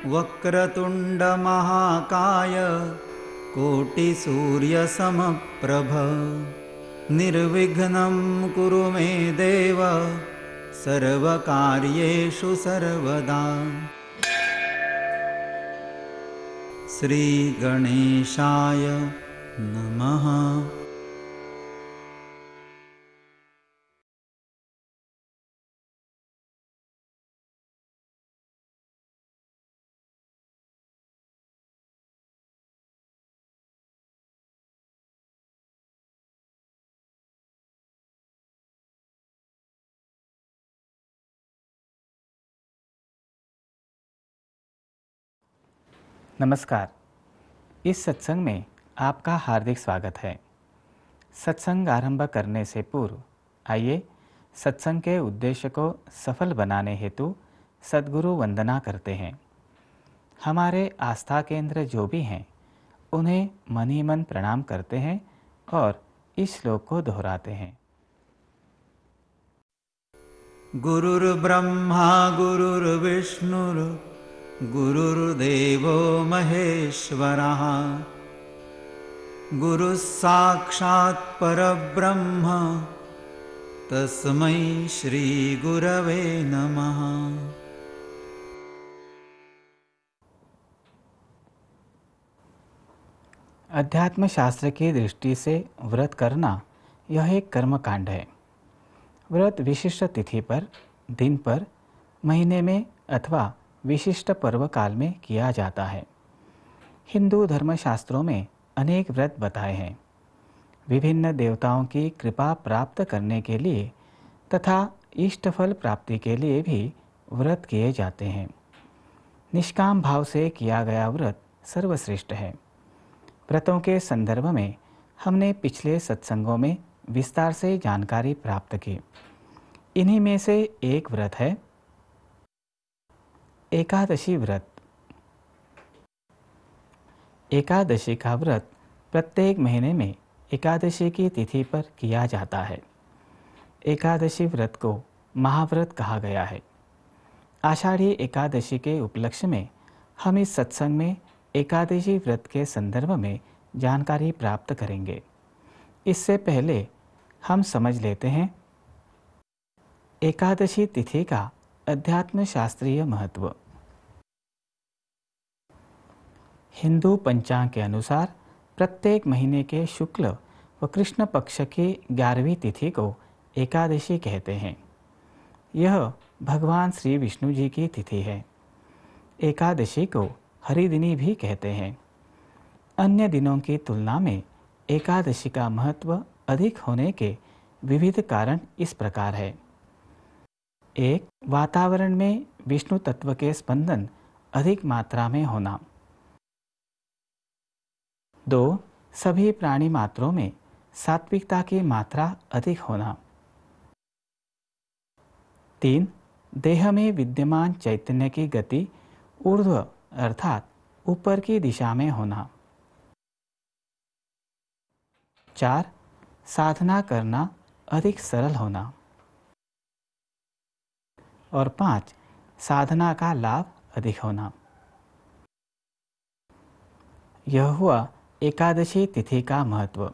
वक्रतुण्डमहाकाय कोटिसूर्यसमप्रभ निर्विघ्नं कुरु मे देव सर्वकार्येषु सर्वदा। श्रीगणेशाय नमः। नमस्कार। इस सत्संग में आपका हार्दिक स्वागत है। सत्संग आरंभ करने से पूर्व आइए सत्संग के उद्देश्य को सफल बनाने हेतु सद्गुरु वंदना करते हैं। हमारे आस्था केंद्र जो भी हैं उन्हें मन ही मन प्रणाम करते हैं और इस श्लोक को दोहराते हैं। गुरुर्ब्रह्मा गुरुर्विष्णुर् गुरुर्देवो महेश्वरः गुरुः साक्षात् परब्रह्म तस्मै श्री गुरवे नमः। अध्यात्म शास्त्र की दृष्टि से व्रत करना यह एक कर्मकांड है। व्रत विशिष्ट तिथि पर, दिन पर, महीने में अथवा विशिष्ट पर्व काल में किया जाता है। हिंदू धर्मशास्त्रों में अनेक व्रत बताए हैं। विभिन्न देवताओं की कृपा प्राप्त करने के लिए तथा इष्ट फल प्राप्ति के लिए भी व्रत किए जाते हैं। निष्काम भाव से किया गया व्रत सर्वश्रेष्ठ है। व्रतों के संदर्भ में हमने पिछले सत्संगों में विस्तार से जानकारी प्राप्त की। इन्हीं में से एक व्रत है एकादशी व्रत। एकादशी का व्रत प्रत्येक महीने में एकादशी की तिथि पर किया जाता है। एकादशी व्रत को महाव्रत कहा गया है। आषाढ़ी एकादशी के उपलक्ष्य में हम इस सत्संग में एकादशी व्रत के संदर्भ में जानकारी प्राप्त करेंगे। इससे पहले हम समझ लेते हैं एकादशी तिथि का अध्यात्म शास्त्रीय महत्व। हिंदू पंचांग के अनुसार प्रत्येक महीने के शुक्ल व कृष्ण पक्ष की 11वीं तिथि को एकादशी कहते हैं। यह भगवान श्री विष्णु जी की तिथि है। एकादशी को हरिदिनी भी कहते हैं। अन्य दिनों की तुलना में एकादशी का महत्व अधिक होने के विविध कारण इस प्रकार है। 1. वातावरण में विष्णु तत्व के स्पंदन अधिक मात्रा में होना। 2. सभी प्राणी मात्रों में सात्विकता की मात्रा अधिक होना। 3. देह में विद्यमान चैतन्य की गति ऊर्ध्व अर्थात ऊपर की दिशा में होना। 4. साधना करना अधिक सरल होना। और 5. साधना का लाभ अधिक होना। यह हुआ एकादशी तिथि का महत्व।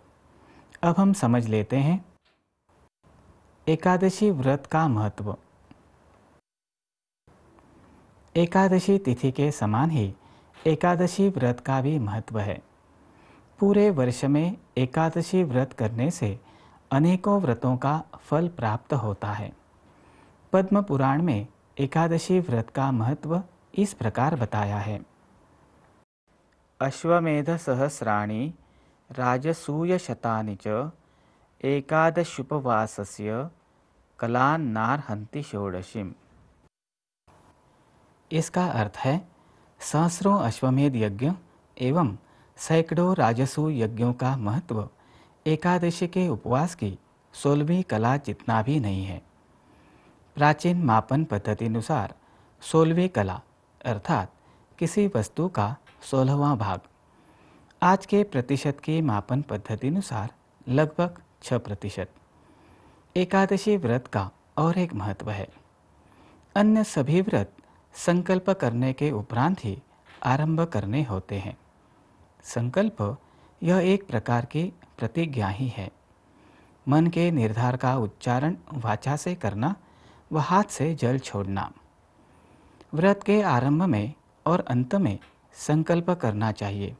अब हम समझ लेते हैं एकादशी व्रत का महत्व। एकादशी तिथि के समान ही एकादशी व्रत का भी महत्व है। पूरे वर्ष में एकादशी व्रत करने से अनेकों व्रतों का फल प्राप्त होता है। पद्म पुराण में एकादशी व्रत का महत्व इस प्रकार बताया है। अश्वमेध सहस्राणि राजसूय शतानि च एकादशुपवासस्य कलान्नार्हन्ति षोडशीम्। इसका अर्थ है सहस्रों अश्वमेध यज्ञ एवं सैकड़ों राजसूय यज्ञों का महत्व एकादशी के उपवास की 16वीं कला जितना भी नहीं है। प्राचीन मापन पद्धति अनुसार 16वीं कला अर्थात किसी वस्तु का 16वां भाग। आज के प्रतिशत की मापन पद्धति अनुसार लगभग 6%। एकादशी व्रत का और एक महत्व है। अन्य सभी व्रत संकल्प करने के उपरांत ही आरंभ करने होते हैं। संकल्प यह एक प्रकार की प्रतिज्ञा ही है। मन के निर्धार का उच्चारण वाचा से करना व हाथ से जल छोड़ना। व्रत के आरंभ में और अंत में संकल्प करना चाहिए,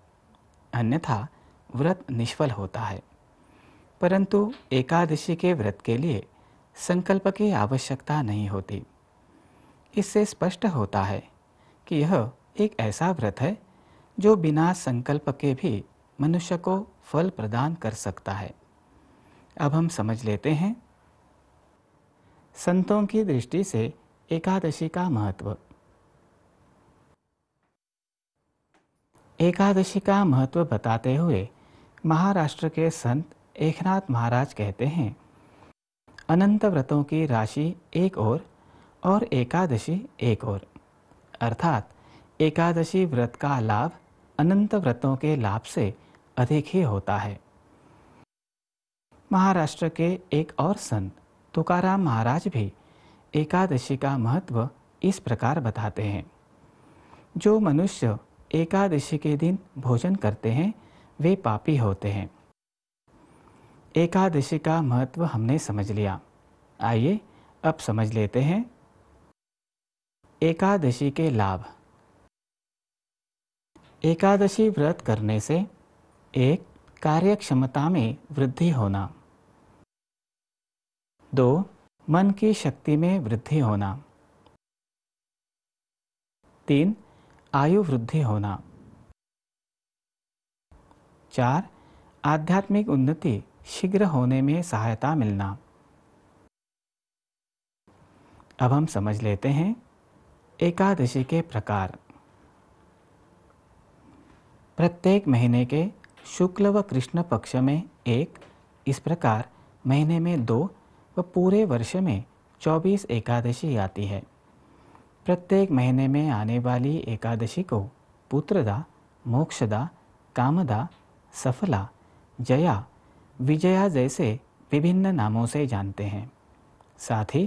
अन्यथा व्रत निष्फल होता है। परंतु एकादशी के व्रत के लिए संकल्प की आवश्यकता नहीं होती। इससे स्पष्ट होता है कि यह एक ऐसा व्रत है जो बिना संकल्प के भी मनुष्य को फल प्रदान कर सकता है। अब हम समझ लेते हैं संतों की दृष्टि से एकादशी का महत्व। एकादशी का महत्व बताते हुए महाराष्ट्र के संत एकनाथ महाराज कहते हैं, अनंत व्रतों की राशि एक और एकादशी एक और, अर्थात एकादशी व्रत का लाभ अनंत व्रतों के लाभ से अधिक ही होता है। महाराष्ट्र के एक और संत तुकाराम महाराज भी एकादशी का महत्व इस प्रकार बताते हैं, जो मनुष्य एकादशी के दिन भोजन करते हैं वे पापी होते हैं। एकादशी का महत्व हमने समझ लिया। आइए अब समझ लेते हैं एकादशी के लाभ। एकादशी व्रत करने से 1. कार्यक्षमता में वृद्धि होना। 2. मन की शक्ति में वृद्धि होना। 3. आयु वृद्धि होना। 4. आध्यात्मिक उन्नति शीघ्र होने में सहायता मिलना। अब हम समझ लेते हैं एकादशी के प्रकार। प्रत्येक महीने के शुक्ल व कृष्ण पक्ष में 1, इस प्रकार महीने में 2 व पूरे वर्ष में 24 एकादशी आती है। प्रत्येक महीने में आने वाली एकादशी को पुत्रदा, मोक्षदा, कामदा, सफला, जया, विजया जैसे विभिन्न नामों से जानते हैं। साथ ही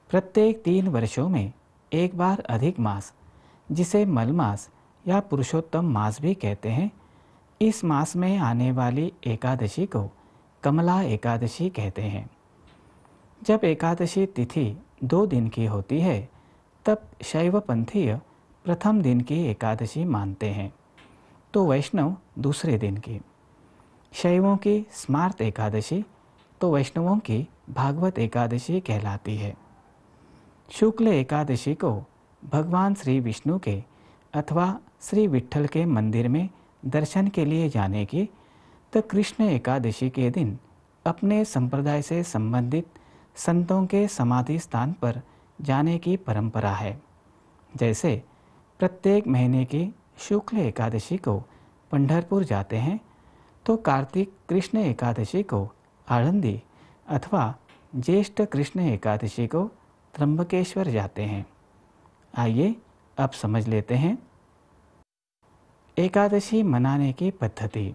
प्रत्येक 3 वर्षों में एक बार अधिक मास, जिसे मल मास या पुरुषोत्तम मास भी कहते हैं, इस मास में आने वाली एकादशी को कमला एकादशी कहते हैं। जब एकादशी तिथि 2 दिन की होती है तब शैवपंथीय प्रथम दिन की एकादशी मानते हैं, तो वैष्णव दूसरे दिन की। शैवों की स्मार्त एकादशी तो वैष्णवों की भागवत एकादशी कहलाती है। शुक्ल एकादशी को भगवान श्री विष्णु के अथवा श्री विट्ठल के मंदिर में दर्शन के लिए जाने की, तो कृष्ण एकादशी के दिन अपने संप्रदाय से संबंधित संतों के समाधि स्थान पर जाने की परंपरा है। जैसे प्रत्येक महीने की शुक्ल एकादशी को पंढरपुर जाते हैं, तो कार्तिक कृष्ण एकादशी को आळंदी अथवा ज्येष्ठ कृष्ण एकादशी को त्र्यंबकेश्वर जाते हैं। आइए अब समझ लेते हैं एकादशी मनाने की पद्धति।